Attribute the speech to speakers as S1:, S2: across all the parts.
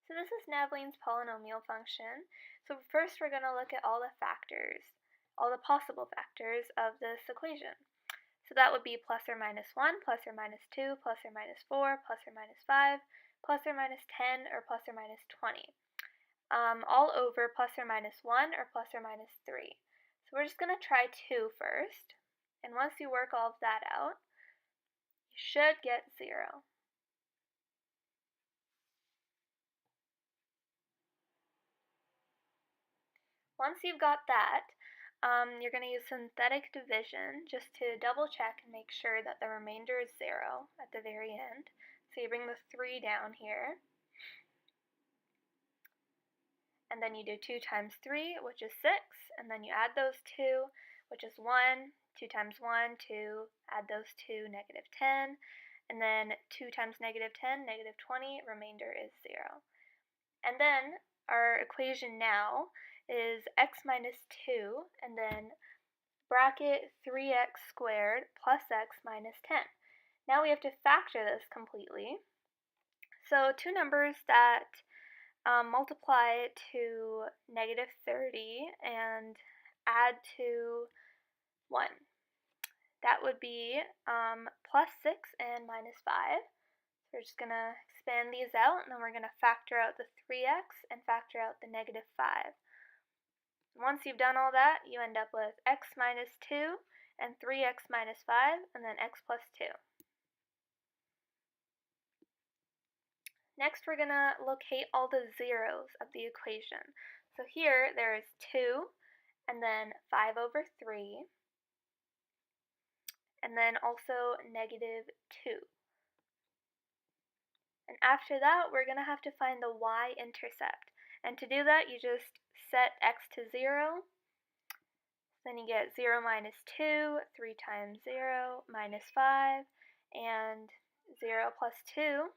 S1: So this is Navleen's polynomial function. So first we're going to look at all the factors, all the possible factors of this equation. So that would be plus or minus 1, plus or minus 2, plus or minus 4, plus or minus 5, plus or minus 10, or plus or minus 20. All over plus or minus 1 or plus or minus 3. So we're just going to try 2 first. And once you work all of that out, you should get 0. Once you've got that, you're going to use synthetic division just to double check and make sure that the remainder is 0 at the very end. So you bring the 3 down here, and then you do 2 times 3, which is 6, and then you add those 2, which is 1, 2 times 1, 2, add those 2, negative 10, and then 2 times negative 10, negative 20, remainder is 0. And then our equation now is x minus 2, and then bracket 3x squared plus x minus 10. Now we have to factor this completely. So two numbers that multiply to negative 30 and add to 1. That would be plus 6 and minus 5. So we're just going to expand these out, and then we're going to factor out the 3x and factor out the negative 5. Once you've done all that, you end up with x minus 2 and 3x minus 5, and then x plus 2. Next, we're going to locate all the zeros of the equation. So here, there is 2, and then 5 over 3, and then also negative 2. And after that, we're going to have to find the y-intercept. And to do that, you just set x to 0. Then you get 0 minus 2, 3 times 0, minus 5, and 0 plus 2.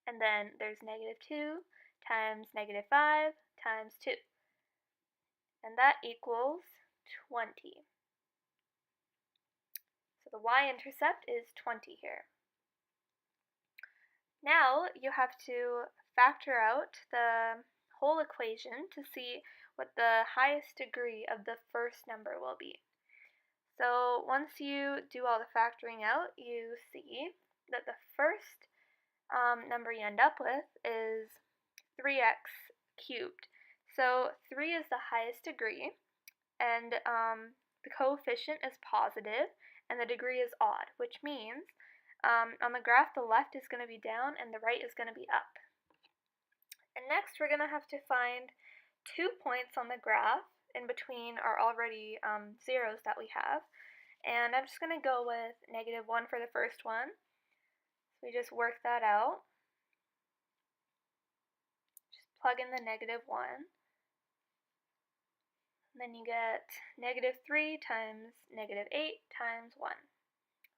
S1: And then there's negative 2 times negative 5 times 2. And that equals 20. So the y-intercept is 20 here. Now you have to factor out the whole equation to see what the highest degree of the first number will be. So once you do all the factoring out, you see that the first number you end up with is 3x cubed. So 3 is the highest degree, and the coefficient is positive, and the degree is odd, which means on the graph the left is going to be down and the right is going to be up. And next we're going to have to find 2 points on the graph in between our already zeros that we have. And I'm just going to go with negative 1 for the first one. So we just work that out. Just plug in the negative 1. And then you get negative 3 times negative 8 times 1,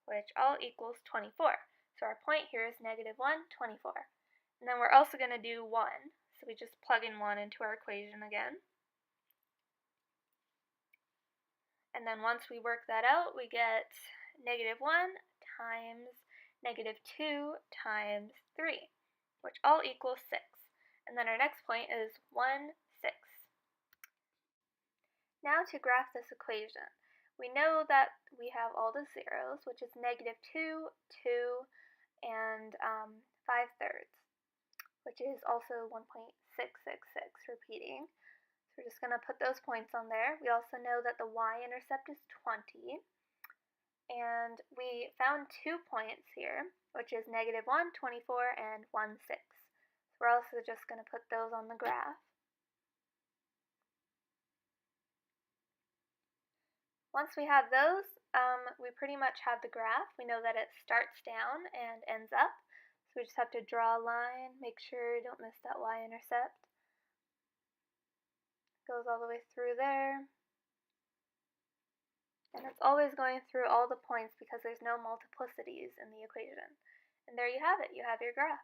S1: which all equals 24. So our point here is negative 1, 24. And then we're also going to do 1, so we just plug in 1 into our equation again. And then once we work that out, we get negative 1 times negative 2 times 3, which all equals 6. And then our next point is 1, 6. Now to graph this equation. We know that we have all the zeros, which is negative 2, 2, and 5/3, which is also 1.666 repeating. So we're just going to put those points on there. We also know that the y-intercept is 20. And we found 2 points here, which is negative 1, 24, and 1, 6. So we're also just going to put those on the graph. Once we have those, we pretty much have the graph. We know that it starts down and ends up. So we just have to draw a line, make sure you don't miss that y-intercept. Goes all the way through there. And it's always going through all the points because there's no multiplicities in the equation. And there you have it. You have your graph.